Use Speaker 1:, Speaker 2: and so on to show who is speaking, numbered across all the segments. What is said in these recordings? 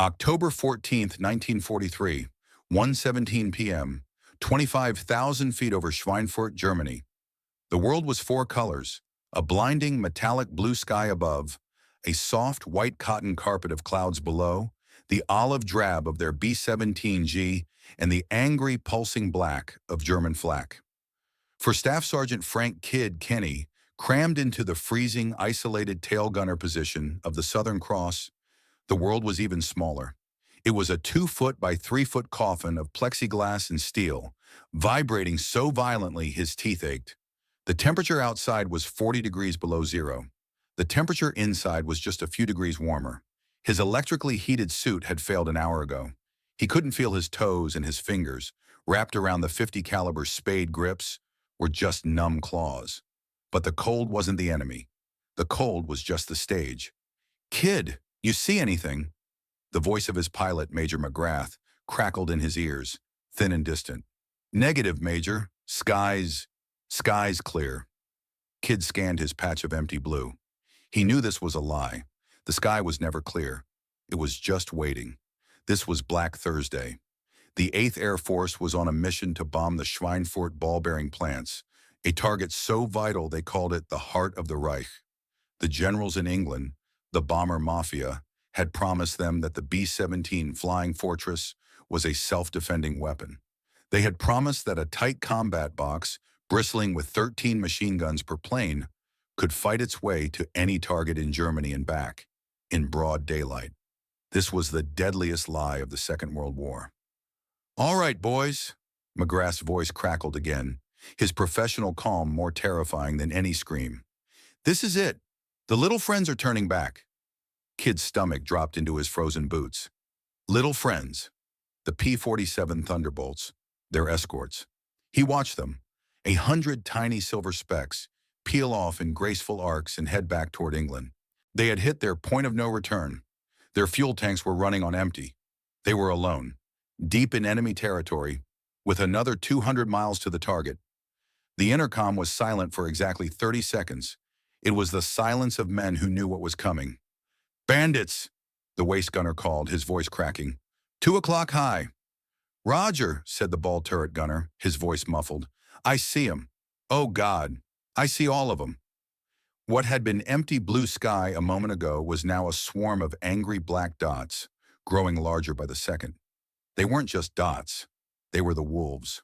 Speaker 1: October 14th, 1943, 1:17 p.m., 25,000 feet over Schweinfurt, Germany. The world was four colors: a blinding metallic blue sky above, a soft white cotton carpet of clouds below, the olive drab of their B-17G, and the angry pulsing black of German flak. For Staff Sergeant Frank "Kid" Kenny, crammed into the freezing, isolated tail gunner position of the Southern Cross, the world was even smaller. It was a 2-foot by 3-foot coffin of plexiglass and steel, vibrating so violently his teeth ached. The temperature outside was 40 degrees below zero. The temperature inside was just a few degrees warmer. His electrically heated suit had failed an hour ago. He couldn't feel his toes, and his fingers, wrapped around the 50 caliber spade grips, were just numb claws. But the cold wasn't the enemy. The cold was just the stage. "Kid, you see anything?" The voice of his pilot, Major McGrath, crackled in his ears, thin and distant. "Negative, Major. Skies clear." Kid scanned his patch of empty blue. He knew this was a lie. The sky was never clear. It was just waiting. This was Black Thursday. The 8th Air Force was on a mission to bomb the Schweinfurt ball-bearing plants, a target so vital they called it the heart of the Reich. The generals in England, the bomber mafia, had promised them that the B-17 Flying Fortress was a self-defending weapon. They had promised that a tight combat box, bristling with 13 machine guns per plane, could fight its way to any target in Germany and back, in broad daylight. This was the deadliest lie of the Second World War. "All right, boys," McGrath's voice crackled again, his professional calm more terrifying than any scream. "This is it. The little friends are turning back." Kid's stomach dropped into his frozen boots. Little friends. The P-47 Thunderbolts. Their escorts. He watched them, 100 tiny silver specks, peel off in graceful arcs and head back toward England. They had hit their point of no return. Their fuel tanks were running on empty. They were alone, deep in enemy territory, with another 200 miles to the target. The intercom was silent for exactly 30 seconds. It was the silence of men who knew what was coming. "Bandits," the waist gunner called, his voice cracking. 2 o'clock high." "Roger," said the ball turret gunner, his voice muffled. "I see 'em. Oh, God, I see all of 'em." What had been empty blue sky a moment ago was now a swarm of angry black dots, growing larger by the second. They weren't just dots. They were the wolves.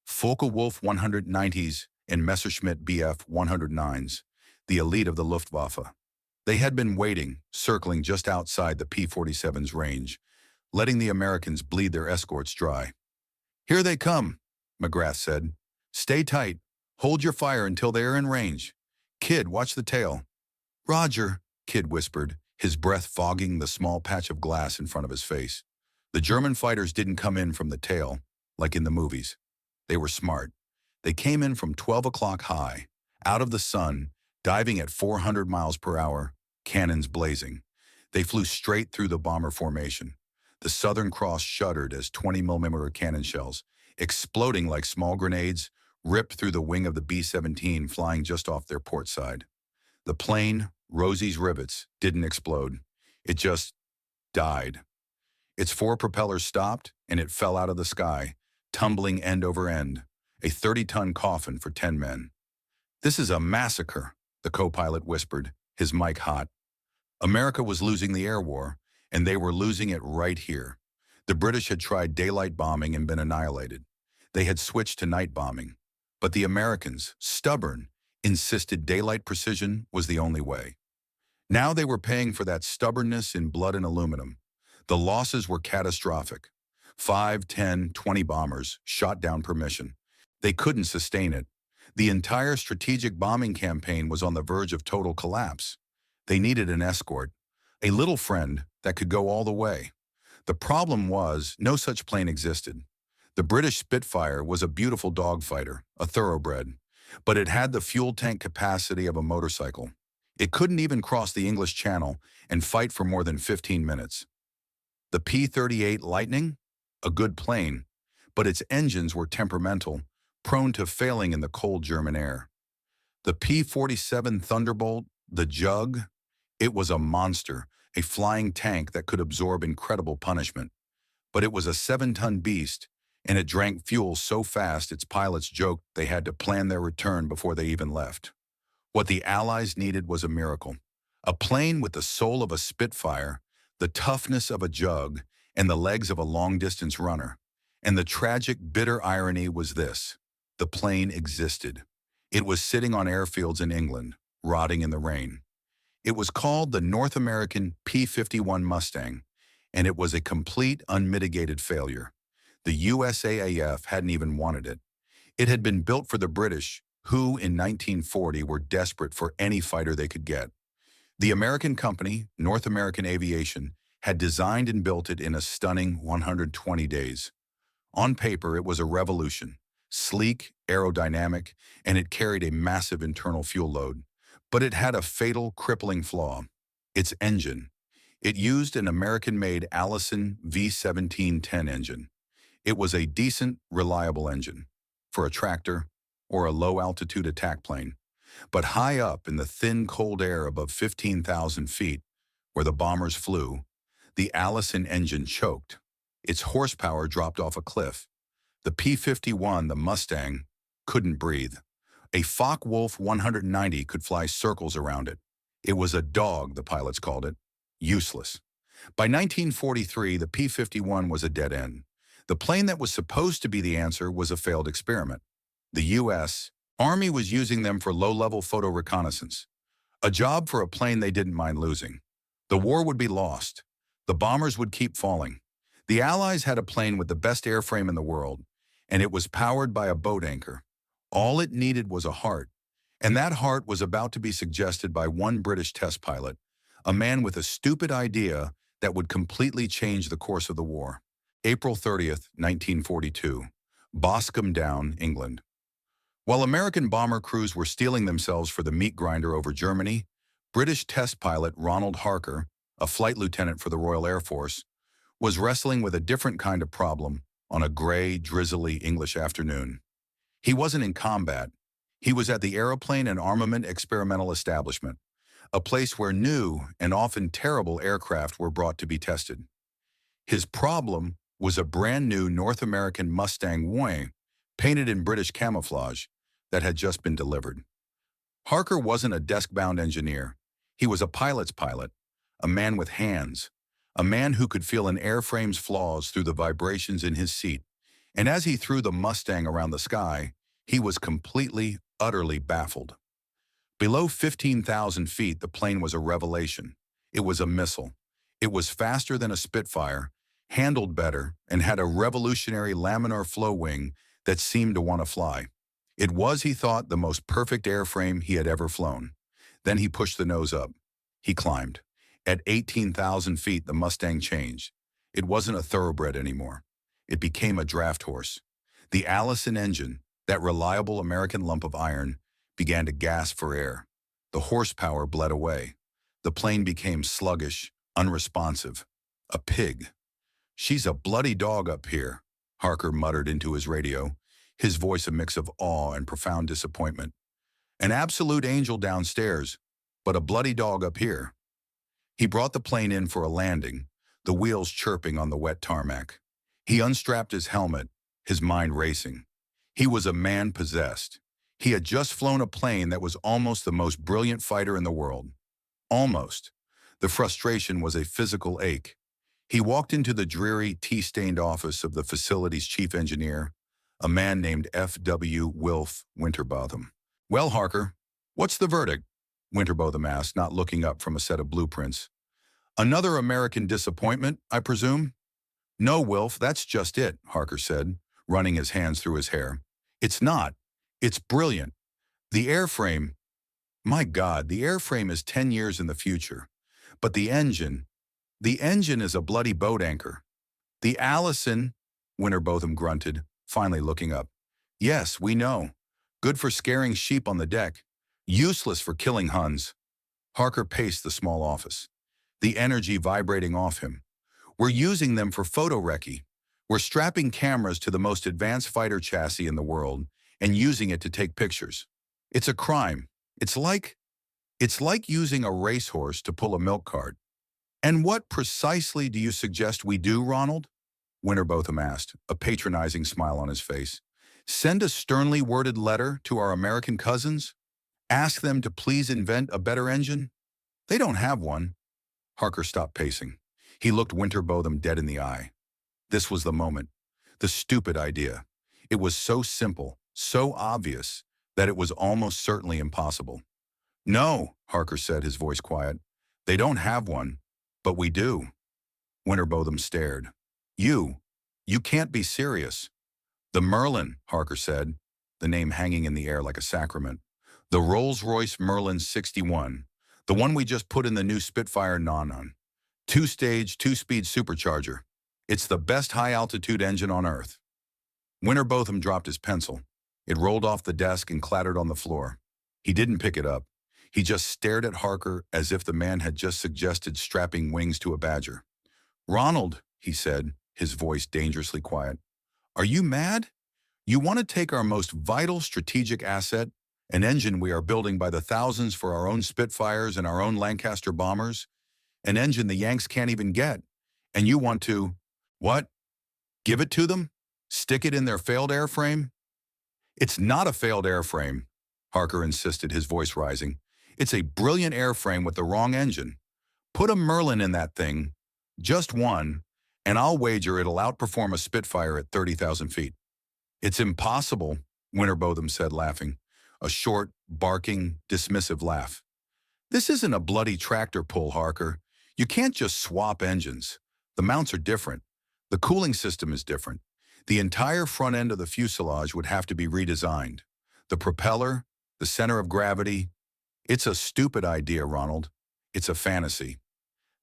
Speaker 1: Focke-Wulf 190s and Messerschmitt Bf 109s, the elite of the Luftwaffe. They had been waiting, circling just outside the P-47's range, letting the Americans bleed their escorts dry. "Here they come," McGrath said. "Stay tight. Hold your fire until they are in range. Kid, watch the tail." "Roger," Kid whispered, his breath fogging the small patch of glass in front of his face. The German fighters didn't come in from the tail, like in the movies. They were smart. They came in from 12 o'clock high, out of the sun, diving at 400 miles per hour, cannons blazing. They flew straight through the bomber formation. The Southern Cross shuddered as 20-millimeter cannon shells, exploding like small grenades, ripped through the wing of the B-17 flying just off their port side. The plane, Rosie's rivets, didn't explode. It just died. Its 4 propellers stopped, and it fell out of the sky, tumbling end over end, a 30-ton coffin for 10 men. "This is a massacre," the co-pilot whispered, his mic hot. America was losing the air war, and they were losing it right here. The British had tried daylight bombing and been annihilated. They had switched to night bombing. But the Americans, stubborn, insisted daylight precision was the only way. Now they were paying for that stubbornness in blood and aluminum. The losses were catastrophic. 5, 10, 20 bombers shot down per mission. They couldn't sustain it. The entire strategic bombing campaign was on the verge of total collapse. They needed an escort, a little friend that could go all the way. The problem was, no such plane existed. The British Spitfire was a beautiful dogfighter, a thoroughbred, but it had the fuel tank capacity of a motorcycle. It couldn't even cross the English Channel and fight for more than 15 minutes. The P-38 Lightning? A good plane, but its engines were temperamental, prone to failing in the cold German air. The P-47 Thunderbolt, the Jug? It was a monster, a flying tank that could absorb incredible punishment. But it was a 7-ton beast, and it drank fuel so fast its pilots joked they had to plan their return before they even left. What the Allies needed was a miracle. A plane with the soul of a Spitfire, the toughness of a Jug, and the legs of a long-distance runner. And the tragic, bitter irony was this: the plane existed. It was sitting on airfields in England, rotting in the rain. It was called the North American P-51 Mustang, and it was a complete, unmitigated failure. The USAAF hadn't even wanted it. It had been built for the British, who, in 1940, were desperate for any fighter they could get. The American company, North American Aviation, had designed and built it in a stunning 120 days. On paper, it was a revolution. Sleek, aerodynamic, and it carried a massive internal fuel load. But it had a fatal, crippling flaw: its engine. It used an American-made Allison V1710 engine. It was a decent, reliable engine for a tractor or a low-altitude attack plane. But high up in the thin, cold air above 15,000 feet, where the bombers flew, the Allison engine choked. Its horsepower dropped off a cliff. The P-51, the Mustang, couldn't breathe. A Focke-Wulf 190 could fly circles around it. It was a dog, the pilots called it. Useless. By 1943, the P-51 was a dead end. The plane that was supposed to be the answer was a failed experiment. The U.S. Army was using them for low-level photo reconnaissance, a job for a plane they didn't mind losing. The war would be lost. The bombers would keep falling. The Allies had a plane with the best airframe in the world, and it was powered by a boat anchor. All it needed was a heart, and that heart was about to be suggested by one British test pilot, a man with a stupid idea that would completely change the course of the war. April 30th, 1942, Boscombe Down, England. While American bomber crews were steeling themselves for the meat grinder over Germany, British test pilot Ronald Harker, a flight lieutenant for the Royal Air Force, was wrestling with a different kind of problem on a gray, drizzly English afternoon. He wasn't in combat. He was at the Aeroplane and Armament Experimental Establishment, a place where new and often terrible aircraft were brought to be tested. His problem was a brand new North American Mustang wing, painted in British camouflage, that had just been delivered. Harker wasn't a desk-bound engineer. He was a pilot's pilot, a man with hands, a man who could feel an airframe's flaws through the vibrations in his seat. And as he threw the Mustang around the sky, he was completely, utterly baffled. Below 15,000 feet, the plane was a revelation. It was a missile. It was faster than a Spitfire, handled better, and had a revolutionary laminar flow wing that seemed to want to fly. It was, he thought, the most perfect airframe he had ever flown. Then he pushed the nose up. He climbed. At 18,000 feet, the Mustang changed. It wasn't a thoroughbred anymore. It became a draft horse. The Allison engine, that reliable American lump of iron, began to gasp for air. The horsepower bled away. The plane became sluggish, unresponsive. A pig. "She's a bloody dog up here," Harker muttered into his radio, his voice a mix of awe and profound disappointment. "An absolute angel downstairs, but a bloody dog up here." He brought the plane in for a landing, the wheels chirping on the wet tarmac. He unstrapped his helmet, his mind racing. He was a man possessed. He had just flown a plane that was almost the most brilliant fighter in the world. Almost. The frustration was a physical ache. He walked into the dreary, tea-stained office of the facility's chief engineer, a man named F.W. Wilf Winterbotham. "Well, Harker, what's the verdict?" Winterbotham asked, not looking up from a set of blueprints. "Another American disappointment, I presume?" "No, Wilf, that's just it," Harker said, running his hands through his hair. "It's not. It's brilliant. The airframe, my God, the airframe is 10 years in the future. But the engine is a bloody boat anchor. The Allison," Winterbotham grunted, finally looking up. "Yes, we know. Good for scaring sheep on the deck. Useless for killing Huns." Harker paced the small office, the energy vibrating off him. "We're using them for photo recce. We're strapping cameras to the most advanced fighter chassis in the world and using it to take pictures. It's a crime. It's like using a racehorse to pull a milk cart." And what precisely do you suggest we do, Ronald? Winterbotham asked, a patronizing smile on his face. Send a sternly worded letter to our American cousins? Ask them to please invent a better engine? They don't have one. Harker stopped pacing. He looked Winterbotham dead in the eye. This was the moment. The stupid idea. It was so simple, so obvious, that it was almost certainly impossible. No, Harker said, his voice quiet. They don't have one, but we do. Winterbotham stared. You can't be serious. The Merlin, Harker said, the name hanging in the air like a sacrament. The Rolls-Royce Merlin 61, the one we just put in the new Spitfire non-on. Two-stage, two-speed supercharger. It's the best high-altitude engine on Earth. Winterbotham dropped his pencil. It rolled off the desk and clattered on the floor. He didn't pick it up. He just stared at Harker as if the man had just suggested strapping wings to a badger. Ronald, he said, his voice dangerously quiet, are you mad? You want to take our most vital strategic asset, an engine we are building by the thousands for our own Spitfires and our own Lancaster bombers, an engine the Yanks can't even get, and you want to, what? Give it to them? Stick it in their failed airframe? It's not a failed airframe, Harker insisted, his voice rising. It's a brilliant airframe with the wrong engine. Put a Merlin in that thing, just one, and I'll wager it'll outperform a Spitfire at 30,000 feet. It's impossible, Winterbotham said, laughing, a short, barking, dismissive laugh. This isn't a bloody tractor pull, Harker. You can't just swap engines. The mounts are different. The cooling system is different. The entire front end of the fuselage would have to be redesigned. The propeller, the center of gravity. It's a stupid idea, Ronald. It's a fantasy.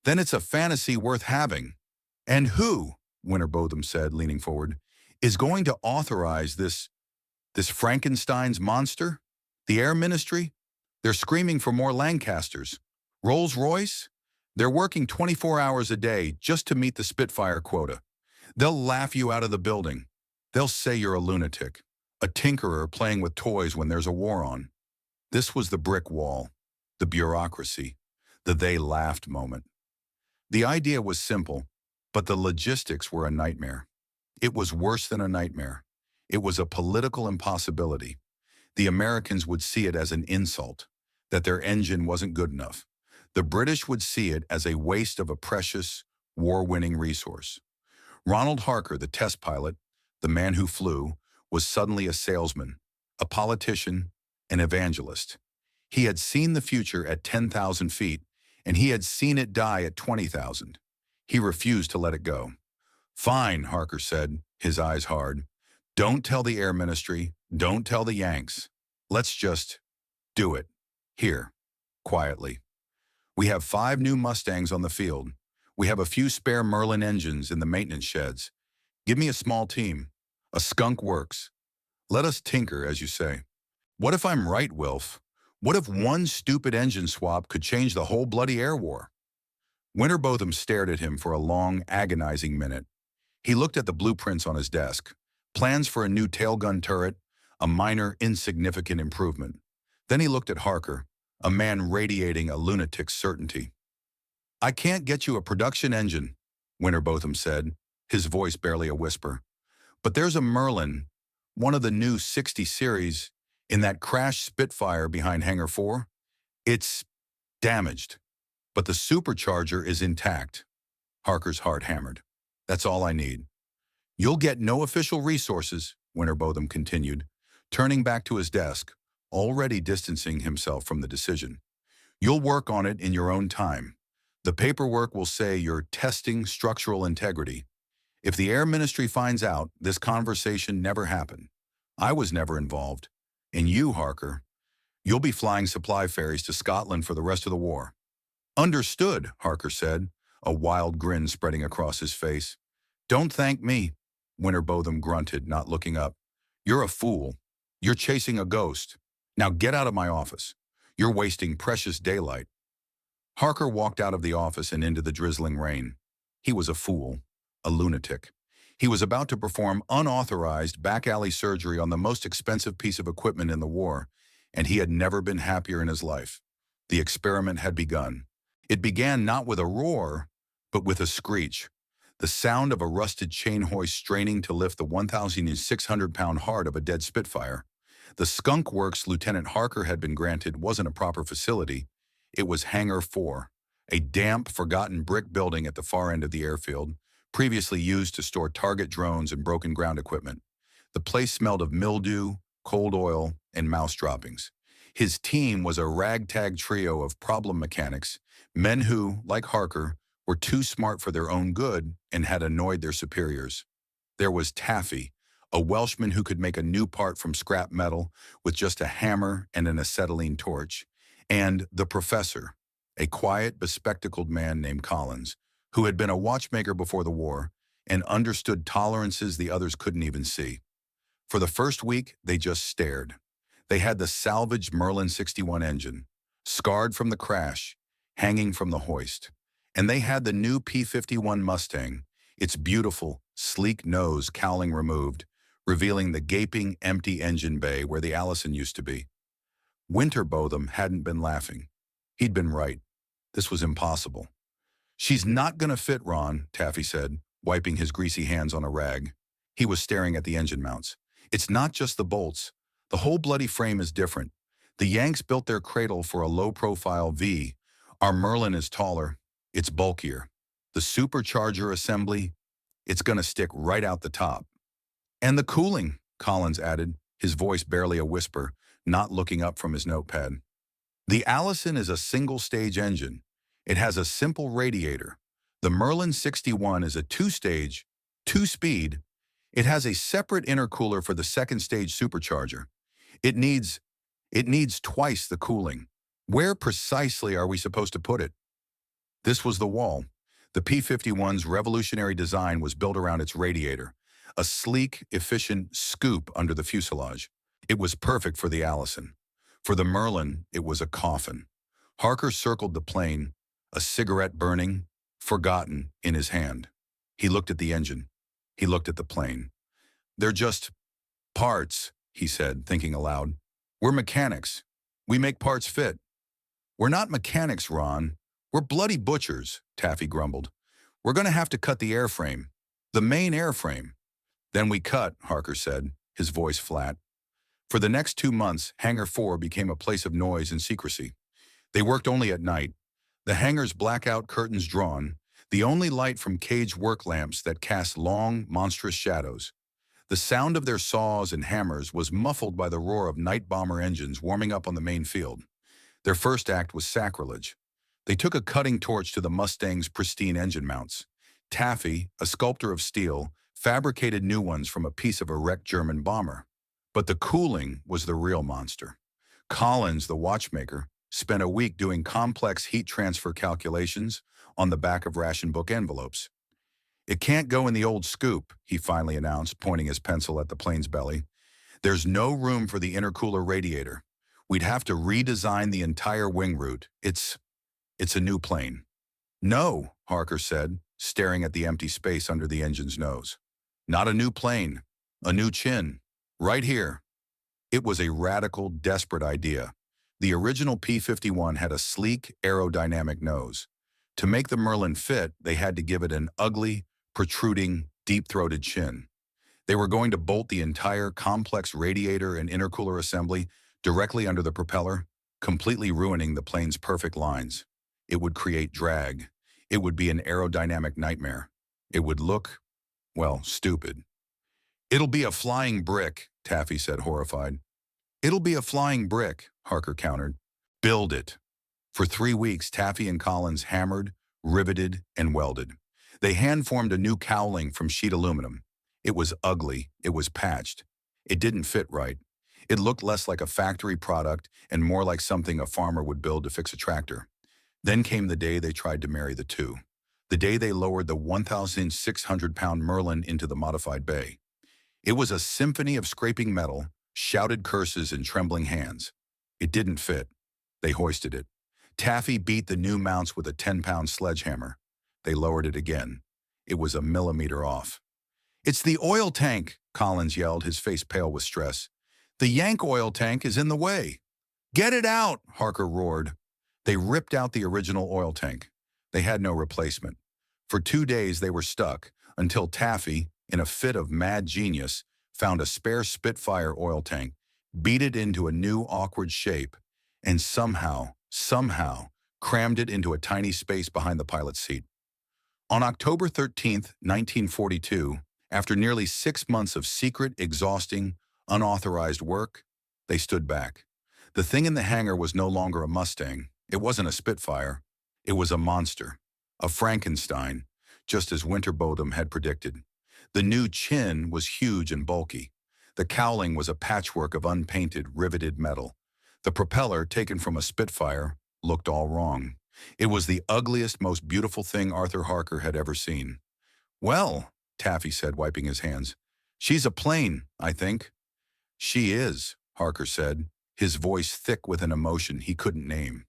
Speaker 1: Then it's a fantasy worth having. And who, Winterbotham said, leaning forward, is going to authorize this Frankenstein's monster? The Air Ministry? They're screaming for more Lancasters. Rolls-Royce? They're working 24 hours a day just to meet the Spitfire quota. They'll laugh you out of the building. They'll say you're a lunatic, a tinkerer playing with toys when there's a war on. This was the brick wall, the bureaucracy, the they laughed moment. The idea was simple, but the logistics were a nightmare. It was worse than a nightmare. It was a political impossibility. The Americans would see it as an insult, that their engine wasn't good enough. The British would see it as a waste of a precious, war-winning resource. Ronald Harker, the test pilot, the man who flew, was suddenly a salesman, a politician, an evangelist. He had seen the future at 10,000 feet, and he had seen it die at 20,000. He refused to let it go. Fine, Harker said, his eyes hard. Don't tell the Air Ministry. Don't tell the Yanks. Let's just do it. Here, quietly. We have 5 new Mustangs on the field. We have a few spare Merlin engines in the maintenance sheds. Give me a small team. A skunk works. Let us tinker, as you say. What if I'm right, Wilf? What if one stupid engine swap could change the whole bloody air war? Winterbotham stared at him for a long, agonizing minute. He looked at the blueprints on his desk. Plans for a new tailgun turret, a minor, insignificant improvement. Then he looked at Harker, a man radiating a lunatic's certainty. I can't get you a production engine, Winterbotham said, his voice barely a whisper. But there's a Merlin, one of the new 60 series, in that crashed Spitfire behind Hangar 4. It's damaged, but the supercharger is intact. Harker's heart hammered. That's all I need. You'll get no official resources, Winterbotham continued, turning back to his desk, already distancing himself from the decision. You'll work on it in your own time. The paperwork will say you're testing structural integrity. If the Air Ministry finds out, this conversation never happened. I was never involved. And you, Harker, you'll be flying supply ferries to Scotland for the rest of the war. Understood, Harker said, a wild grin spreading across his face. Don't thank me, Winterbotham grunted, not looking up. You're a fool. You're chasing a ghost. Now get out of my office. You're wasting precious daylight. Harker walked out of the office and into the drizzling rain. He was a fool, a lunatic. He was about to perform unauthorized back-alley surgery on the most expensive piece of equipment in the war, and he had never been happier in his life. The experiment had begun. It began not with a roar, but with a screech, the sound of a rusted chain hoist straining to lift the 1,600-pound heart of a dead Spitfire. The Skunk Works Lieutenant Harker had been granted wasn't a proper facility. It was Hangar 4, a damp, forgotten brick building at the far end of the airfield, previously used to store target drones and broken ground equipment. The place smelled of mildew, cold oil, and mouse droppings. His team was a ragtag trio of problem mechanics, men who, like Harker, were too smart for their own good and had annoyed their superiors. There was Taffy, a Welshman who could make a new part from scrap metal with just a hammer and an acetylene torch, and the Professor, a quiet, bespectacled man named Collins, who had been a watchmaker before the war and understood tolerances the others couldn't even see. For the first week, they just stared. They had the salvaged Merlin 61 engine, scarred from the crash, hanging from the hoist. And they had the new P-51 Mustang, its beautiful, sleek nose cowling removed, revealing the gaping, empty engine bay where the Allison used to be. Winterbotham hadn't been laughing. He'd been right. This was impossible. "She's not gonna fit, Ron," Taffy said, wiping his greasy hands on a rag. He was staring at the engine mounts. "It's not just the bolts. The whole bloody frame is different. The Yanks built their cradle for a low-profile V. Our Merlin is taller. It's bulkier. The supercharger assembly, it's gonna stick right out the top." "And the cooling," Collins added, his voice barely a whisper, not looking up from his notepad. "The Allison is a single-stage engine. It has a simple radiator. The Merlin 61 is a two-stage, two-speed. It has a separate intercooler for the second-stage supercharger. It needs twice the cooling. Where precisely are we supposed to put it?" This was the wall. The P-51's revolutionary design was built around its radiator, a sleek, efficient scoop under the fuselage. It was perfect for the Allison. For the Merlin, it was a coffin. Harker circled the plane, a cigarette burning, forgotten, in his hand. He looked at the engine. He looked at the plane. "They're just parts," he said, thinking aloud. "We're mechanics. We make parts fit." "We're not mechanics, Ron. We're bloody butchers," Taffy grumbled. "We're going to have to cut the airframe. The main airframe." "Then we cut," Harker said, his voice flat. For the next 2 months, Hangar 4 became a place of noise and secrecy. They worked only at night, the hangar's blackout curtains drawn, the only light from cage work lamps that cast long, monstrous shadows. The sound of their saws and hammers was muffled by the roar of night bomber engines warming up on the main field. Their first act was sacrilege. They took a cutting torch to the Mustang's pristine engine mounts. Taffy, a sculptor of steel, fabricated new ones from a piece of a wrecked German bomber. But the cooling was the real monster. Collins, the watchmaker, spent a week doing complex heat transfer calculations on the back of ration book envelopes. "It can't go in the old scoop," he finally announced, pointing his pencil at the plane's belly. "There's no room for the intercooler radiator. We'd have to redesign the entire wing route. It's a new plane." "No," Harker said, staring at the empty space under the engine's nose. "Not a new plane. A new chin. Right here." It was a radical, desperate idea. The original P-51 had a sleek, aerodynamic nose. To make the Merlin fit, they had to give it an ugly, protruding, deep-throated chin. They were going to bolt the entire complex radiator and intercooler assembly directly under the propeller, completely ruining the plane's perfect lines. It would create drag. It would be an aerodynamic nightmare. It would look, well, stupid. "It'll be a flying brick," Taffy said, horrified. "It'll be a flying brick," Harker countered. "Build it." For 3 weeks, Taffy and Collins hammered, riveted, and welded. They hand-formed a new cowling from sheet aluminum. It was ugly. It was patched. It didn't fit right. It looked less like a factory product and more like something a farmer would build to fix a tractor. Then came the day they tried to marry the two. The day they lowered the 1,600-pound Merlin into the modified bay. It was a symphony of scraping metal, shouted curses, and trembling hands. It didn't fit. They hoisted it. Taffy beat the new mounts with a 10-pound sledgehammer. They lowered it again. It was a millimeter off. "It's the oil tank," Collins yelled, his face pale with stress. "The Yank oil tank is in the way." "Get it out," Harker roared. They ripped out the original oil tank. They had no replacement. For 2 days they were stuck until Taffy, in a fit of mad genius, found a spare Spitfire oil tank, beat it into a new awkward shape, and somehow, crammed it into a tiny space behind the pilot's seat. On October 13th, 1942, after nearly 6 months of secret, exhausting, unauthorized work, they stood back. The thing in the hangar was no longer a Mustang. It wasn't a Spitfire. It was a monster, a Frankenstein, just as Winterbottom had predicted. The new chin was huge and bulky. The cowling was a patchwork of unpainted, riveted metal. The propeller, taken from a Spitfire, looked all wrong. It was the ugliest, most beautiful thing Arthur Harker had ever seen. "Well," Taffy said, wiping his hands, "she's a plane, I think." "She is," Harker said, his voice thick with an emotion he couldn't name.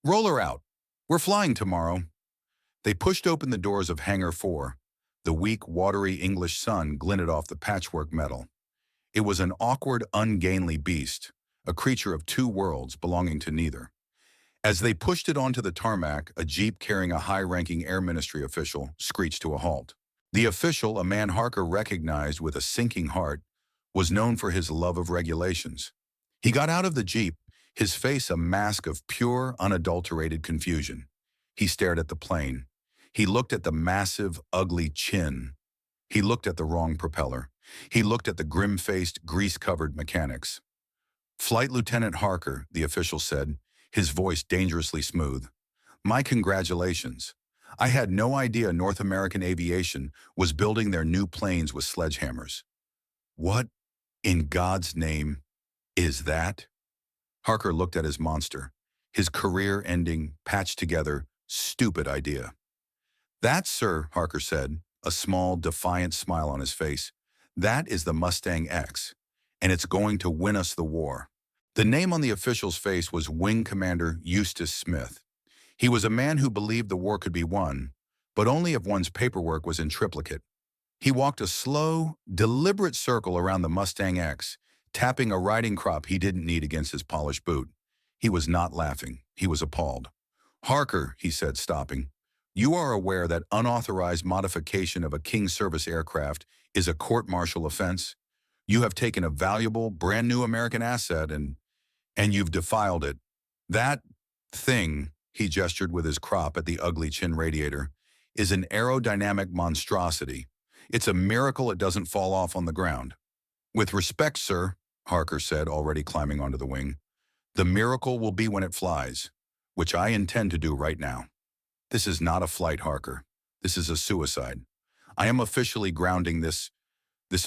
Speaker 1: "Roll her out. We're flying tomorrow." They pushed open the doors of Hangar 4. The weak, watery English sun glinted off the patchwork metal. It was an awkward, ungainly beast, a creature of two worlds belonging to neither. As they pushed it onto the tarmac, a jeep carrying a high-ranking Air Ministry official screeched to a halt. The official, a man Harker recognized with a sinking heart, was known for his love of regulations. He got out of the jeep, his face a mask of pure, unadulterated confusion. He stared at the plane. He looked at the massive, ugly chin. He looked at the wrong propeller. He looked at the grim-faced, grease-covered mechanics. "Flight Lieutenant Harker," the official said, his voice dangerously smooth. "My congratulations. I had no idea North American Aviation was building their new planes with sledgehammers." "What, in God's name, is that?" Harker looked at his monster, his career-ending, patched-together, stupid idea. "That, sir," Harker said, a small, defiant smile on his face, "that is the Mustang X, and it's going to win us the war." The name on the official's face was Wing Commander Eustace Smith. He was a man who believed the war could be won, but only if one's paperwork was in triplicate. He walked a slow, deliberate circle around the Mustang X, tapping a riding crop he didn't need against his polished boot. He was not laughing. He was appalled. "Harker," he said, stopping, "you are aware that unauthorized modification of a King's Service aircraft is a court-martial offense? You have taken a valuable, brand-new American asset and you've defiled it. That thing," he gestured with his crop at the ugly chin radiator, "is an aerodynamic monstrosity. It's a miracle it doesn't fall off on the ground." "With respect, sir," Harker said, already climbing onto the wing, "the miracle will be when it flies, which I intend to do right now." "This is not a flight, Harker. This is a suicide. I am officially grounding this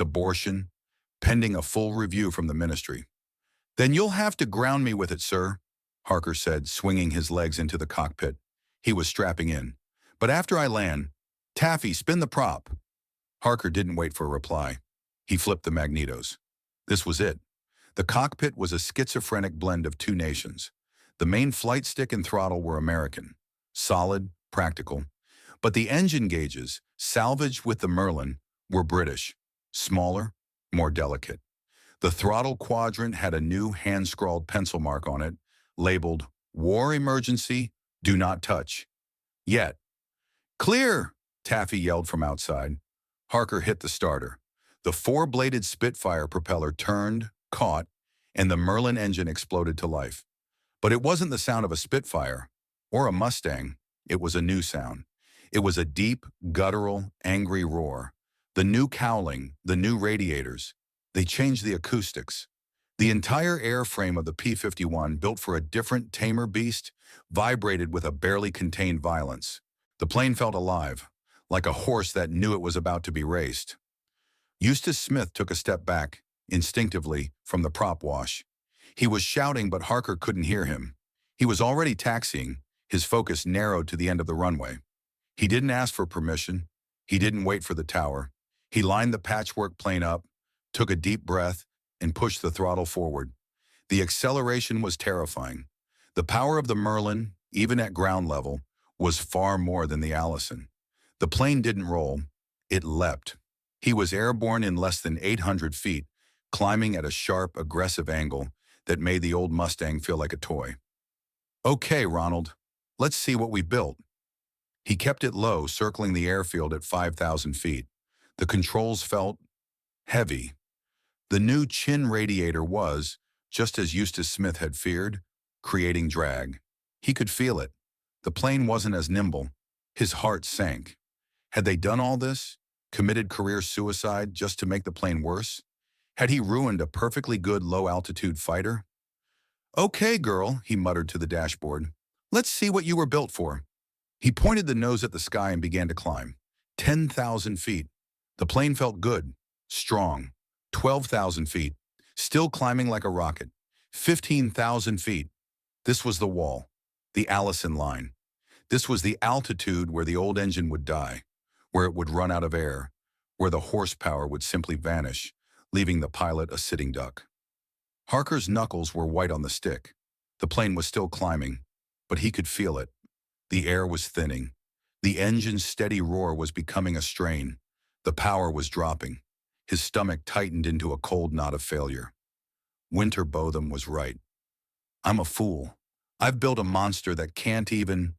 Speaker 1: abortion, pending a full review from the ministry." "Then you'll have to ground me with it, sir," Harker said, swinging his legs into the cockpit. He was strapping in. "But after I land, Taffy, spin the prop." Harker didn't wait for a reply. He flipped the magnetos. This was it. The cockpit was a schizophrenic blend of two nations. The main flight stick and throttle were American, solid, practical. But the engine gauges, salvaged with the Merlin, were British, smaller, more delicate. The throttle quadrant had a new hand-scrawled pencil mark on it, labeled "War Emergency, Do Not Touch." Yet, "Clear!" Taffy yelled from outside. Harker hit the starter. The four-bladed Spitfire propeller turned, caught, and the Merlin engine exploded to life. But it wasn't the sound of a Spitfire or a Mustang. It was a new sound. It was a deep, guttural, angry roar. The new cowling, the new radiators. They changed the acoustics. The entire airframe of the P-51, built for a different, tamer beast, vibrated with a barely contained violence. The plane felt alive, like a horse that knew it was about to be raced. Eustace Smith took a step back, instinctively, from the prop wash. He was shouting, but Harker couldn't hear him. He was already taxiing, his focus narrowed to the end of the runway. He didn't ask for permission. He didn't wait for the tower. He lined the patchwork plane up, took a deep breath, and pushed the throttle forward. The acceleration was terrifying. The power of the Merlin, even at ground level, was far more than the Allison. The plane didn't roll. It leapt. He was airborne in less than 800 feet, climbing at a sharp, aggressive angle that made the old Mustang feel like a toy. Okay, Ronald, let's see what we built. He kept it low, circling the airfield at 5,000 feet. The controls felt heavy. The new chin radiator was, just as Eustace Smith had feared, creating drag. He could feel it. The plane wasn't as nimble. His heart sank. Had they done all this? Committed career suicide just to make the plane worse? Had he ruined a perfectly good low-altitude fighter? Okay, girl, he muttered to the dashboard. Let's see what you were built for. He pointed the nose at the sky and began to climb. 10,000 feet. The plane felt good, strong. 12,000 feet. Still climbing like a rocket. 15,000 feet. This was the wall. The Allison line. This was the altitude where the old engine would die, where it would run out of air, where the horsepower would simply vanish, leaving the pilot a sitting duck. Harker's knuckles were white on the stick. The plane was still climbing, but he could feel it. The air was thinning. The engine's steady roar was becoming a strain. The power was dropping. His stomach tightened into a cold knot of failure. Winter Botham was right. I'm a fool. I've built a monster that can't even...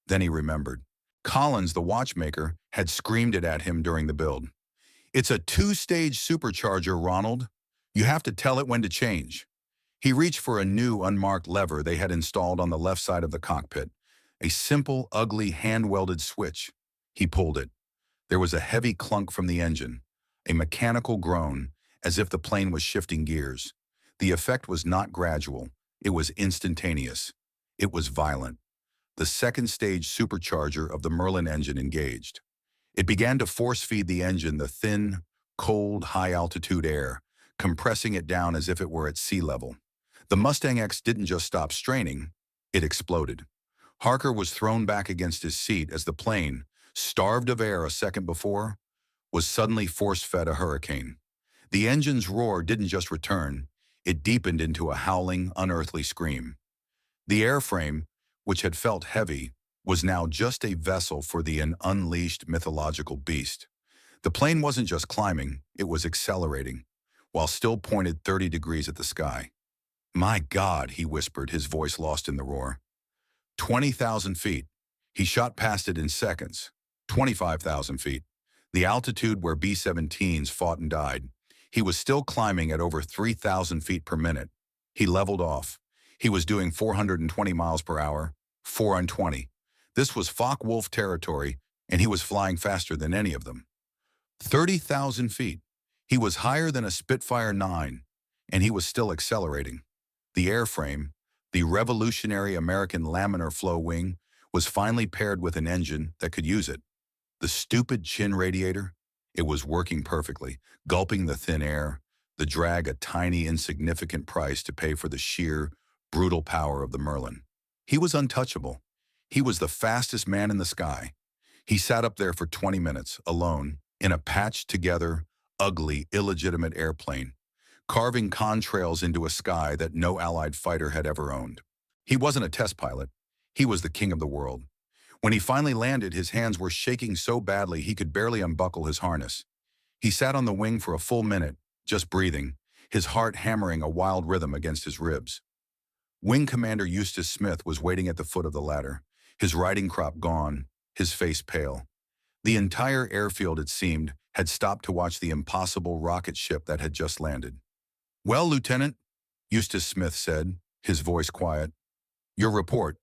Speaker 1: Then he remembered. Collins, the watchmaker, had screamed it at him during the build. It's a two-stage supercharger, Ronald. You have to tell it when to change. He reached for a new unmarked lever they had installed on the left side of the cockpit. A simple, ugly, hand-welded switch. He pulled it. There was a heavy clunk from the engine, a mechanical groan, as if the plane was shifting gears. The effect was not gradual. It was instantaneous. It was violent. The second-stage supercharger of the Merlin engine engaged. It began to force-feed the engine the thin, cold, high-altitude air, compressing it down as if it were at sea level. The Mustang X didn't just stop straining, it exploded. Harker was thrown back against his seat as the plane, starved of air a second before, was suddenly force-fed a hurricane. The engine's roar didn't just return, it deepened into a howling, unearthly scream. The airframe, which had felt heavy, was now just a vessel for the unleashed mythological beast. The plane wasn't just climbing, it was accelerating, while still pointed 30 degrees at the sky. My God, he whispered, his voice lost in the roar. 20,000 feet. He shot past it in seconds. 25,000 feet. The altitude where B-17s fought and died. He was still climbing at over 3,000 feet per minute. He leveled off. He was doing 420 miles per hour, 4 on 20. This was Focke-Wulf territory, and he was flying faster than any of them. 30,000 feet. He was higher than a Spitfire 9, and he was still accelerating. The airframe, the revolutionary American laminar flow wing, was finally paired with an engine that could use it. The stupid chin radiator, it was working perfectly, gulping the thin air, the drag a tiny, insignificant price to pay for the sheer, brutal power of the Merlin. He was untouchable. He was the fastest man in the sky. He sat up there for 20 minutes, alone, in a patched-together, ugly, illegitimate airplane, carving contrails into a sky that no Allied fighter had ever owned. He wasn't a test pilot. He was the king of the world. When he finally landed, his hands were shaking so badly he could barely unbuckle his harness. He sat on the wing for a full minute, just breathing, his heart hammering a wild rhythm against his ribs. Wing Commander Eustace Smith was waiting at the foot of the ladder, his riding crop gone, his face pale. The entire airfield, it seemed, had stopped to watch the impossible rocket ship that had just landed. Well, Lieutenant, Eustace Smith said, his voice quiet. Your report.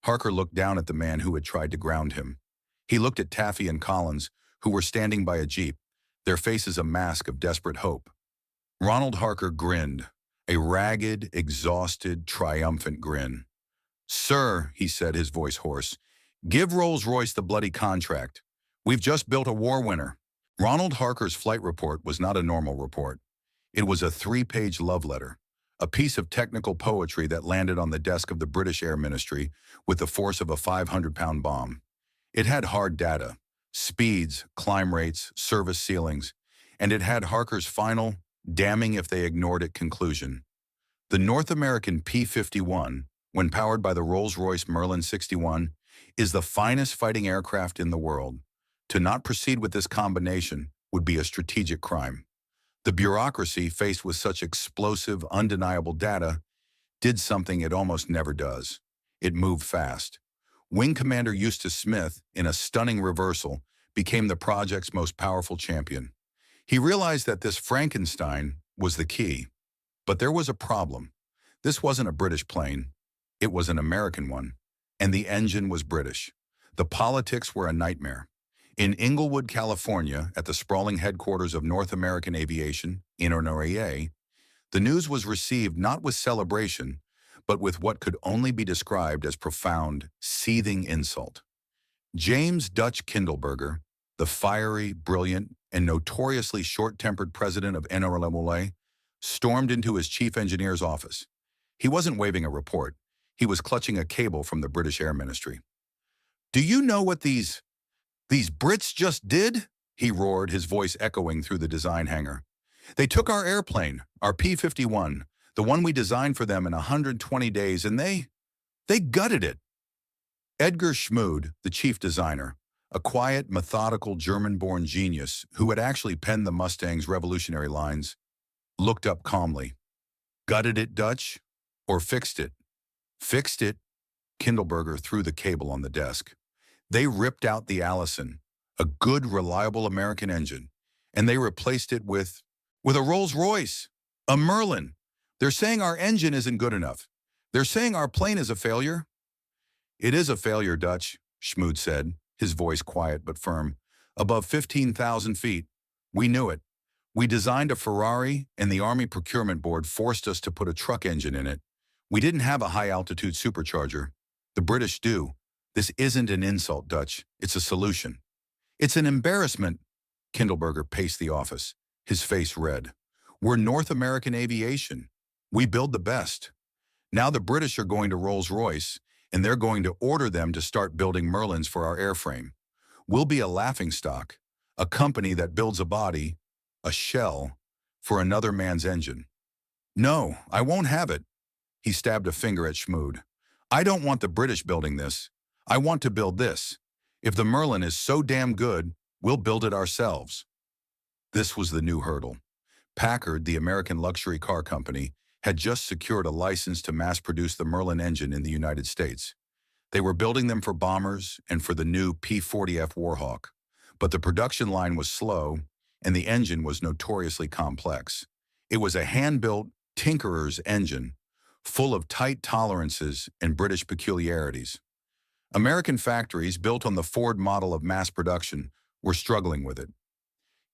Speaker 1: Harker looked down at the man who had tried to ground him. He looked at Taffy and Collins, who were standing by a jeep, their faces a mask of desperate hope. Ronald Harker grinned, a ragged, exhausted, triumphant grin. Sir, he said, his voice hoarse, give Rolls-Royce the bloody contract. We've just built a war winner. Ronald Harker's flight report was not a normal report. It was a 3-page love letter, a piece of technical poetry that landed on the desk of the British Air Ministry with the force of a 500-pound bomb. It had hard data, speeds, climb rates, service ceilings, and it had Harker's final, damning if they ignored it conclusion. The North American P-51, when powered by the Rolls-Royce Merlin 61, is the finest fighting aircraft in the world. To not proceed with this combination would be a strategic crime. The bureaucracy, faced with such explosive, undeniable data, did something it almost never does. It moved fast. Wing Commander Eustace Smith, in a stunning reversal, became the project's most powerful champion. He realized that this Frankenstein was the key. But there was a problem. This wasn't a British plane. It was an American one. And the engine was British. The politics were a nightmare. In Inglewood, California, at the sprawling headquarters of North American Aviation, NORAA, the news was received not with celebration, but with what could only be described as profound, seething insult. James Dutch Kindleberger, the fiery, brilliant, and notoriously short-tempered president of NORAA, stormed into his chief engineer's office. He wasn't waving a report. He was clutching a cable from the British Air Ministry. "Do you know what these Brits just did?" he roared, his voice echoing through the design hangar. "They took our airplane, our P-51, the one we designed for them in 120 days, and they gutted it." Edgar Schmood, the chief designer, a quiet, methodical German-born genius who had actually penned the Mustang's revolutionary lines, looked up calmly. "Gutted it, Dutch? Or fixed it?" "Fixed it." Kindleberger threw the cable on the desk. "They ripped out the Allison, a good, reliable American engine, and they replaced it with a Rolls-Royce, a Merlin. They're saying our engine isn't good enough. They're saying our plane is a failure." "It is a failure, Dutch," Schmood said, his voice quiet but firm. "Above 15,000 feet. We knew it. We designed a Ferrari, and the Army Procurement Board forced us to put a truck engine in it. We didn't have a high-altitude supercharger. The British do. This isn't an insult, Dutch. It's a solution." "It's an embarrassment." Kindleberger paced the office, his face red. "We're North American Aviation. We build the best. Now the British are going to Rolls-Royce, and they're going to order them to start building Merlins for our airframe. We'll be a laughingstock, a company that builds a body, a shell, for another man's engine." "No, I won't have it." He stabbed a finger at Schmood. "I don't want the British building this. I want to build this. If the Merlin is so damn good, we'll build it ourselves." This was the new hurdle. Packard, the American luxury car company, had just secured a license to mass-produce the Merlin engine in the United States. They were building them for bombers and for the new P-40F Warhawk. But the production line was slow, and the engine was notoriously complex. It was a hand-built tinkerer's engine, full of tight tolerances and British peculiarities. American factories, built on the Ford model of mass production, were struggling with it.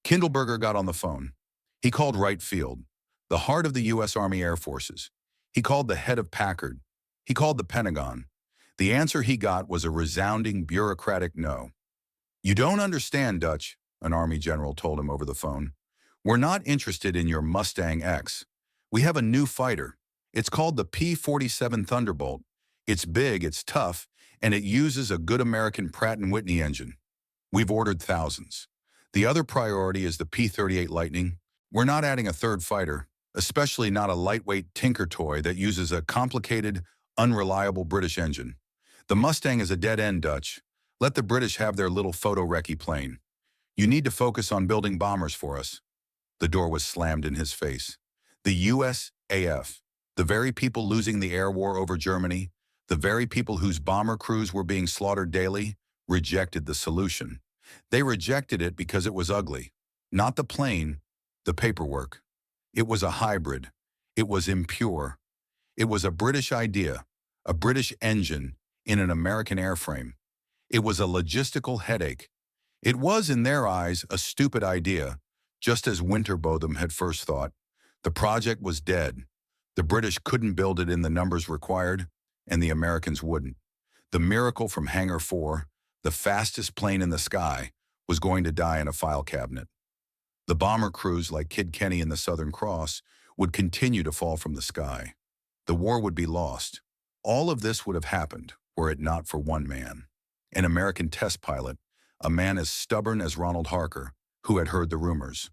Speaker 1: Kindleberger got on the phone. He called Wright Field, the heart of the U.S. Army Air Forces. He called the head of Packard. He called the Pentagon. The answer he got was a resounding bureaucratic no. "You don't understand, Dutch," an Army general told him over the phone. "We're not interested in your Mustang X. We have a new fighter. It's called the P-47 Thunderbolt. It's big, it's tough, and it uses a good American Pratt & Whitney engine. We've ordered thousands. The other priority is the P-38 Lightning. We're not adding a third fighter, especially not a lightweight tinker toy that uses a complicated, unreliable British engine. The Mustang is a dead end, Dutch. Let the British have their little photo-recce plane. You need to focus on building bombers for us." The door was slammed in his face. The USAF, the very people losing the air war over Germany, the very people whose bomber crews were being slaughtered daily, rejected the solution. They rejected it because it was ugly. Not the plane, the paperwork. It was a hybrid. It was impure. It was a British idea, a British engine in an American airframe. It was a logistical headache. It was, in their eyes, a stupid idea, just as Winterbotham had first thought. The project was dead. The British couldn't build it in the numbers required, and the Americans wouldn't. The miracle from Hangar 4, the fastest plane in the sky, was going to die in a file cabinet. The bomber crews, like Kid Kenny and the Southern Cross, would continue to fall from the sky. The war would be lost. All of this would have happened were it not for one man, an American test pilot, a man as stubborn as Ronald Harker, who had heard the rumors.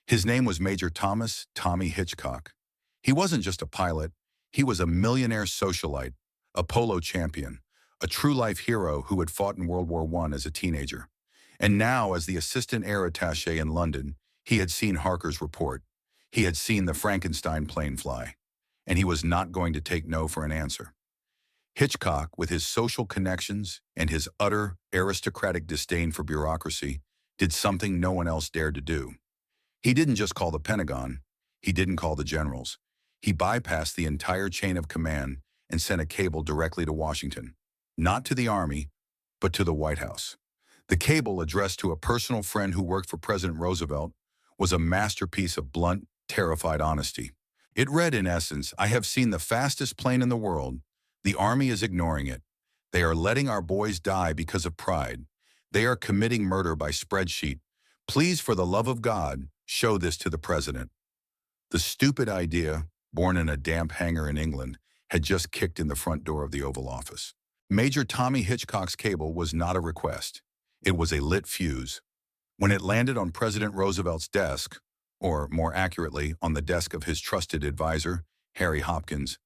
Speaker 1: His name was Major Thomas "Tommy" Hitchcock. He wasn't just a pilot. He was a millionaire socialite, a polo champion, a true-life hero who had fought in World War I as a teenager. And now, as the assistant air attaché in London, he had seen Harker's report. He had seen the Frankenstein plane fly. And he was not going to take no for an answer. Hitchcock, with his social connections and his utter aristocratic disdain for bureaucracy, did something no one else dared to do. He didn't just call the Pentagon. He didn't call the generals. He bypassed the entire chain of command and sent a cable directly to Washington. Not to the Army, but to the White House. The cable, addressed to a personal friend who worked for President Roosevelt, was a masterpiece of blunt, terrified honesty. It read, in essence, "I have seen the fastest plane in the world. The Army is ignoring it. They are letting our boys die because of pride. They are committing murder by spreadsheet. Please, for the love of God, show this to the President." The stupid idea, born in a damp hangar in England, had just kicked in the front door of the Oval Office. Major Tommy Hitchcock's cable was not a request. It was a lit fuse. When it landed on President Roosevelt's desk, or more accurately, on the desk of his trusted advisor, Harry Hopkins,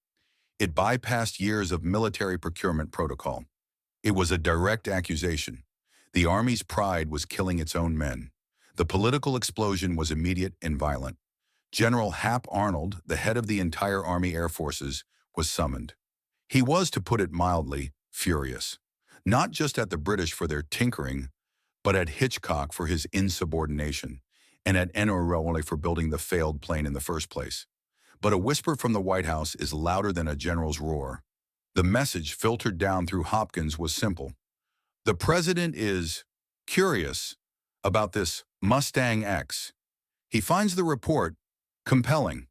Speaker 1: it bypassed years of military procurement protocol. It was a direct accusation. The Army's pride was killing its own men. The political explosion was immediate and violent. General Hap Arnold, the head of the entire Army Air Forces, was summoned. He was, to put it mildly, furious. Not just at the British for their tinkering, but at Hitchcock for his insubordination, and at NRO for building the failed plane in the first place. But a whisper from the White House is louder than a general's roar. The message filtered down through Hopkins was simple. The President is curious about this Mustang X. He finds the report compelling.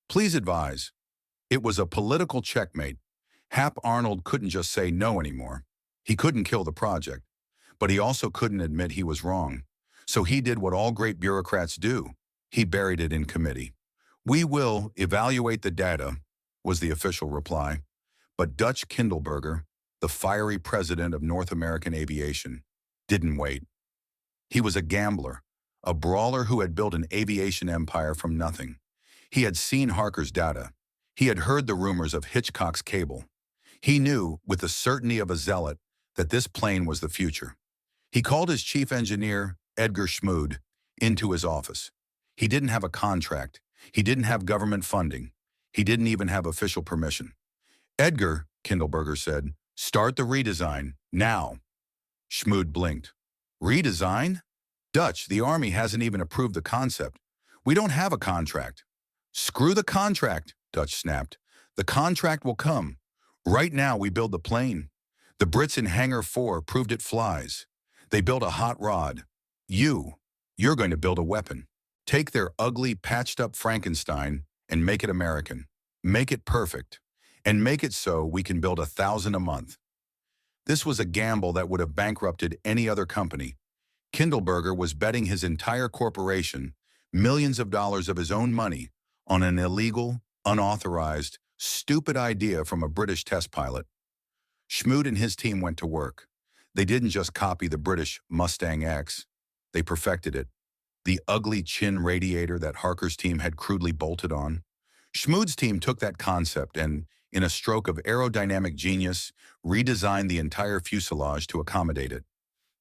Speaker 1: Please advise. It was a political checkmate. Hap Arnold couldn't just say no anymore. He couldn't kill the project, but he also couldn't admit he was wrong. So he did what all great bureaucrats do. He buried it in committee. "We will evaluate the data," was the official reply. But Dutch Kindleberger, the fiery president of North American aviation, didn't wait. He was a gambler, a brawler who had built an aviation empire from nothing. He had seen Harker's data. He had heard the rumors of Hitchcock's cable. He knew, with the certainty of a zealot, that this plane was the future. He called his chief engineer, Edgar Schmood, into his office. He didn't have a contract. He didn't have government funding. He didn't even have official permission. "Edgar," Kindleberger said, "start the redesign, now." Schmood blinked. "Redesign? Dutch, the Army hasn't even approved the concept. We don't have a contract." "Screw the contract," Dutch snapped. "The contract will come. Right now we build the plane. The Brits in Hangar 4 proved it flies. They built a hot rod. You're going to build a weapon. Take their ugly, patched-up Frankenstein and make it American. Make it perfect. And make it so we can build 1,000 a month." This was a gamble that would have bankrupted any other company. Kindleberger was betting his entire corporation, millions of dollars of his own money, on an illegal, unauthorized, stupid idea from a British test pilot. Schmood and his team went to work. They didn't just copy the British Mustang X. They perfected it. The ugly chin radiator that Harker's team had crudely bolted on. Schmood's team took that concept and, in a stroke of aerodynamic genius, redesigned the entire fuselage to accommodate it.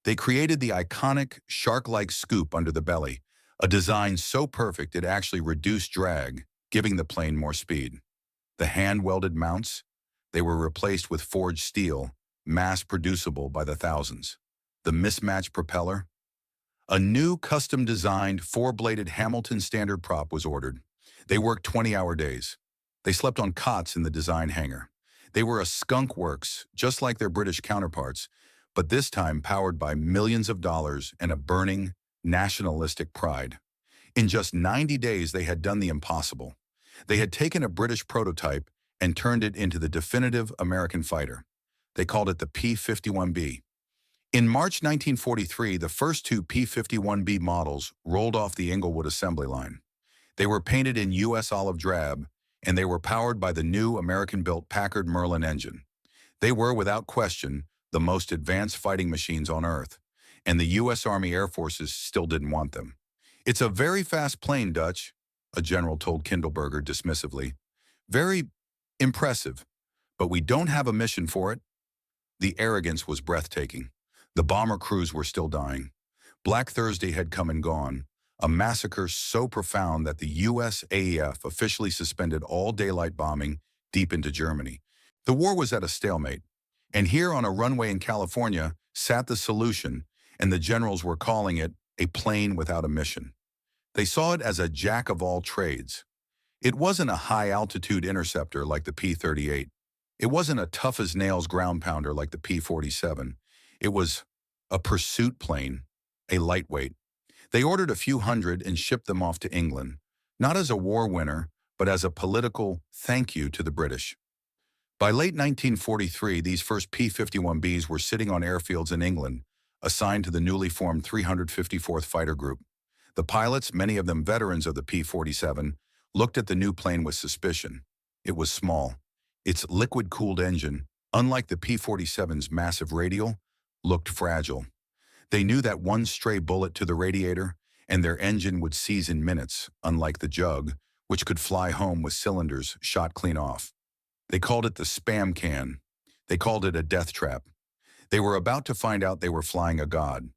Speaker 1: They created the iconic, shark-like scoop under the belly, a design so perfect it actually reduced drag, giving the plane more speed. The hand-welded mounts, they were replaced with forged steel, mass-producible by the thousands. The mismatched propeller, a new custom-designed four-bladed Hamilton standard prop was ordered. They worked 20-hour days. They slept on cots in the design hangar. They were a skunk works, just like their British counterparts, but this time powered by millions of dollars and a burning, nationalistic pride. In just 90 days, they had done the impossible. They had taken a British prototype and turned it into the definitive American fighter. They called it the P-51B. In March 1943, the first two P-51B models rolled off the Inglewood assembly line. They were painted in U.S. olive drab, and they were powered by the new American-built Packard Merlin engine. They were, without question, the most advanced fighting machines on Earth, and the U.S. Army Air Forces still didn't want them. "It's a very fast plane, Dutch," a general told Kindleberger dismissively. "Very impressive, but we don't have a mission for it." The arrogance was breathtaking. The bomber crews were still dying. Black Thursday had come and gone, a massacre so profound that the U.S. AEF officially suspended all daylight bombing deep into Germany. The war was at a stalemate. And here on a runway in California sat the solution, and the generals were calling it a plane without a mission. They saw it as a jack of all trades. It wasn't a high-altitude interceptor like the P-38. It wasn't a tough-as-nails ground pounder like the P-47. It was a pursuit plane, a lightweight. They ordered a few hundred and shipped them off to England, not as a war winner, but as a political thank you to the British. By late 1943, these first P-51Bs were sitting on airfields in England, assigned to the newly formed 354th Fighter Group. The pilots, many of them veterans of the P-47, looked at the new plane with suspicion. It was small. Its liquid-cooled engine, unlike the P-47's massive radial, looked fragile. They knew that one stray bullet to the radiator, and their engine would seize in minutes, unlike the Jug, which could fly home with cylinders shot clean off. They called it the spam can. They called it a death trap. They were about to find out they were flying a god.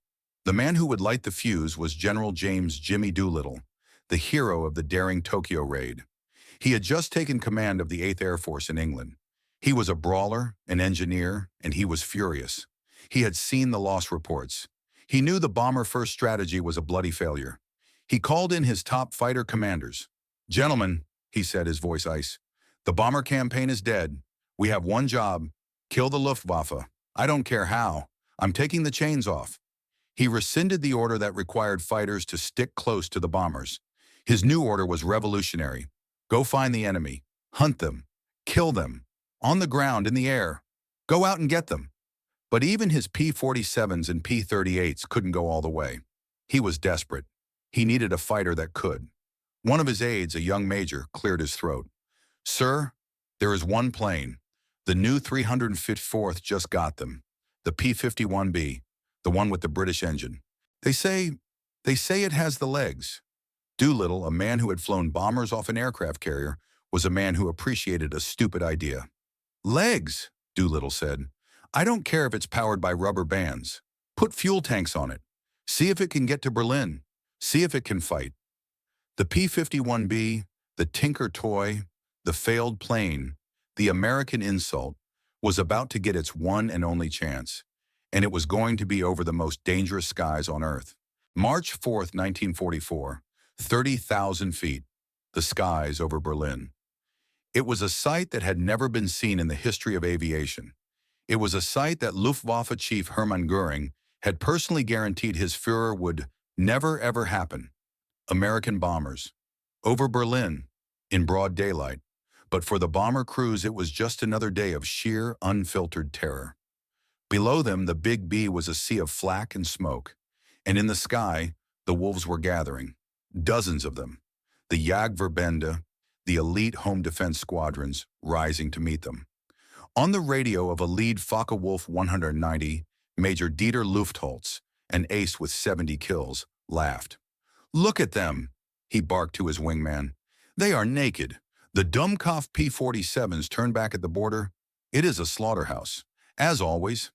Speaker 1: The man who would light the fuse was General James Jimmy Doolittle, the hero of the daring Tokyo raid. He had just taken command of the 8th Air Force in England. He was a brawler, an engineer, and he was furious. He had seen the loss reports. He knew the bomber-first strategy was a bloody failure. He called in his top fighter commanders. "Gentlemen," he said, his voice ice, "the bomber campaign is dead. We have one job: kill the Luftwaffe. I don't care how. I'm taking the chains off." He rescinded the order that required fighters to stick close to the bombers. His new order was revolutionary. Go find the enemy. Hunt them. Kill them. On the ground, in the air. Go out and get them. But even his P-47s and P-38s couldn't go all the way. He was desperate. He needed a fighter that could. One of his aides, a young major, cleared his throat. "Sir, there is one plane. The new 354th just got them. The P-51B, the one with the British engine. They say it has the legs." Doolittle, a man who had flown bombers off an aircraft carrier, was a man who appreciated a stupid idea. "Legs," Doolittle said. "I don't care if it's powered by rubber bands. Put fuel tanks on it. See if it can get to Berlin. See if it can fight." The P-51B, the tinker toy, the failed plane, the American insult, was about to get its one and only chance, and it was going to be over the most dangerous skies on Earth. March 4th, 1944, 30,000 feet, the skies over Berlin. It was a sight that had never been seen in the history of aviation. It was a sight that Luftwaffe Chief Hermann Göring had personally guaranteed his Führer would never ever happen. American bombers. Over Berlin, in broad daylight. But for the bomber crews, it was just another day of sheer, unfiltered terror. Below them, the Big B was a sea of flak and smoke. And in the sky, the wolves were gathering. Dozens of them. The Jagdverbände, the elite home defense squadrons, rising to meet them. On the radio of a lead Focke-Wulf 190, Major Dieter Luftholz, an ace with 70 kills, laughed. "Look at them," he barked to his wingman. "They are naked. The Dummkopf P-47s turned back at the border. It is a slaughterhouse. As always."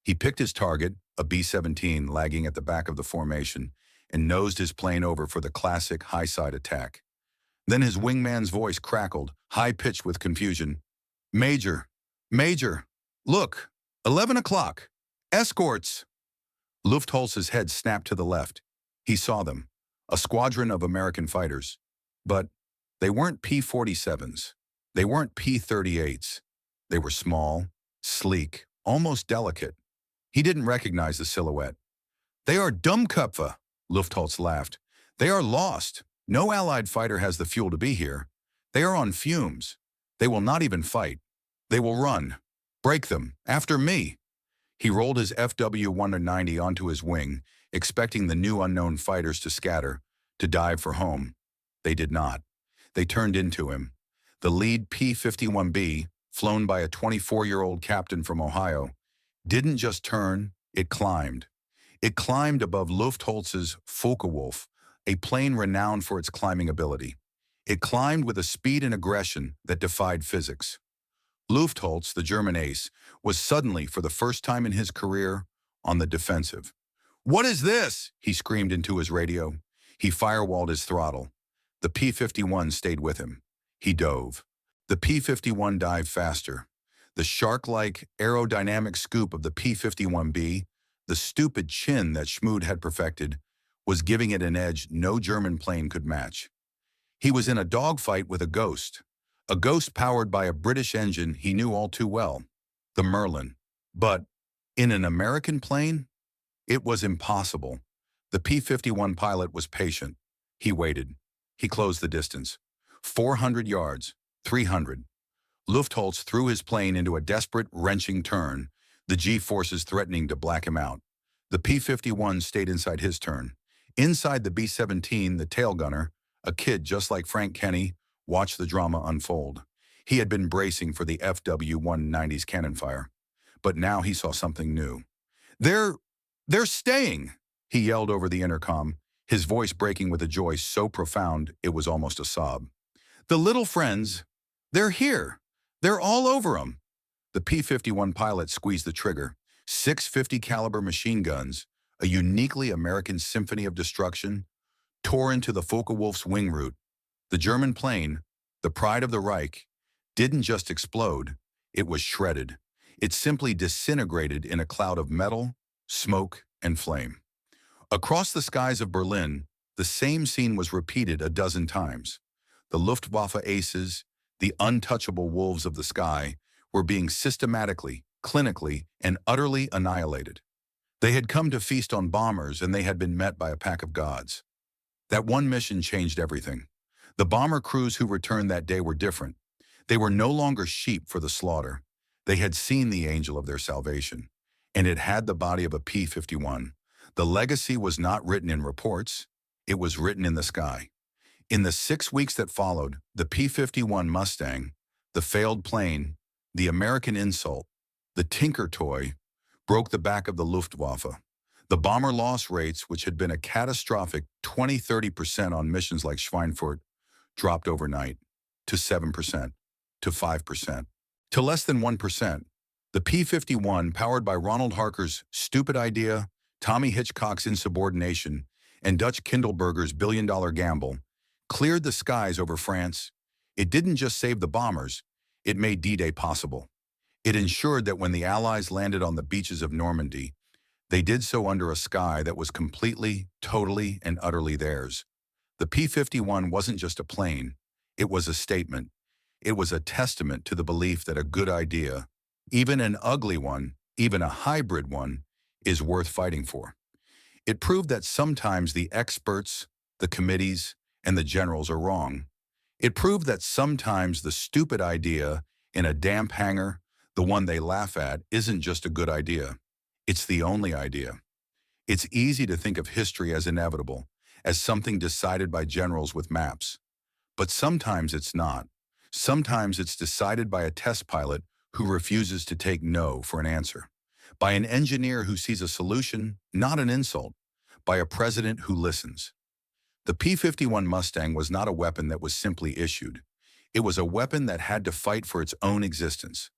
Speaker 1: He picked his target, a B-17 lagging at the back of the formation, and nosed his plane over for the classic high-side attack. Then his wingman's voice crackled, high-pitched with confusion. Major, look, 11 o'clock. Escorts!" Luftholz's head snapped to the left. He saw them, a squadron of American fighters. But they weren't P-47s. They weren't P-38s. They were small, sleek, almost delicate. He didn't recognize the silhouette. "They are Dummköpfe," Luftholz laughed. "They are lost. No Allied fighter has the fuel to be here. They are on fumes. They will not even fight. They will run. Break them. After me." He rolled his FW-190 onto his wing, expecting the new unknown fighters to scatter, to dive for home. They did not. They turned into him. The lead P-51B, flown by a 24-year-old captain from Ohio, didn't just turn, it climbed. It climbed above Luftholz's Focke-Wulf, a plane renowned for its climbing ability. It climbed with a speed and aggression that defied physics. Luftholz, the German ace, was suddenly, for the first time in his career, on the defensive. "What is this?" he screamed into his radio. He firewalled his throttle. The P-51 stayed with him. He dove. The P-51 dived faster. The shark-like aerodynamic scoop of the P-51B, the stupid chin that Schmood had perfected, was giving it an edge no German plane could match. He was in a dogfight with a ghost powered by a British engine he knew all too well, the Merlin. But in an American plane, it was impossible. The P-51 pilot was patient. He waited. He closed the distance. 400 yards, 300. Luftholz threw his plane into a desperate, wrenching turn, the G-forces threatening to black him out. The P-51 stayed inside his turn. Inside the B-17, the tail gunner, a kid just like Frank Kenny, watched the drama unfold. He had been bracing for the FW-190's cannon fire. But now he saw something new. They're staying, he yelled over the intercom, his voice breaking with a joy so profound it was almost a sob. The little friends, they're here. They're all over 'em. The P-51 pilot squeezed the trigger. 650 caliber machine guns, a uniquely American symphony of destruction, tore into the Focke-Wulf's wing root. The German plane, the pride of the Reich, didn't just explode, it was shredded. It simply disintegrated in a cloud of metal, smoke, and flame. Across the skies of Berlin, the same scene was repeated a dozen times. The Luftwaffe aces, the untouchable wolves of the sky, were being systematically, clinically, and utterly annihilated. They had come to feast on bombers, and they had been met by a pack of gods. That one mission changed everything. The bomber crews who returned that day were different. They were no longer sheep for the slaughter. They had seen the angel of their salvation, and it had the body of a P-51. The legacy was not written in reports, it was written in the sky. In the 6 weeks that followed, the P-51 Mustang, the failed plane, the American insult, the Tinker toy, broke the back of the Luftwaffe. The bomber loss rates, which had been a catastrophic 20–30% on missions like Schweinfurt, dropped overnight to 7%, to 5%, to less than 1%. The P-51, powered by Ronald Harker's stupid idea, Tommy Hitchcock's insubordination, and Dutch Kindleberger's billion-dollar gamble, cleared the skies over France. It didn't just save the bombers, it made D-Day possible. It ensured that when the Allies landed on the beaches of Normandy, they did so under a sky that was completely, totally, and utterly theirs. The P-51 wasn't just a plane, it was a statement. It was a testament to the belief that a good idea, even an ugly one, even a hybrid one, is worth fighting for. It proved that sometimes the experts, the committees, and the generals are wrong. It proved that sometimes the stupid idea in a damp hangar, the one they laugh at, isn't just a good idea. It's the only idea. It's easy to think of history as inevitable, as something decided by generals with maps. But sometimes it's not. Sometimes it's decided by a test pilot who refuses to take no for an answer, by an engineer who sees a solution, not an insult, by a president who listens. The P-51 Mustang was not a weapon that was simply issued. It was a weapon that had to fight for its own existence,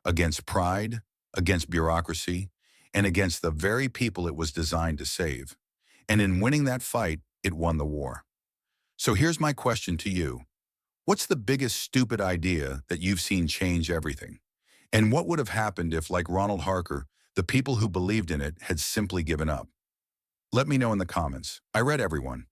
Speaker 1: against pride, against bureaucracy, and against the very people it was designed to save. And in winning that fight, it won the war. So here's my question to you. What's the biggest stupid idea that you've seen change everything? And what would have happened if, like Ronald Harker, the people who believed in it had simply given up? Let me know in the comments. I read everyone.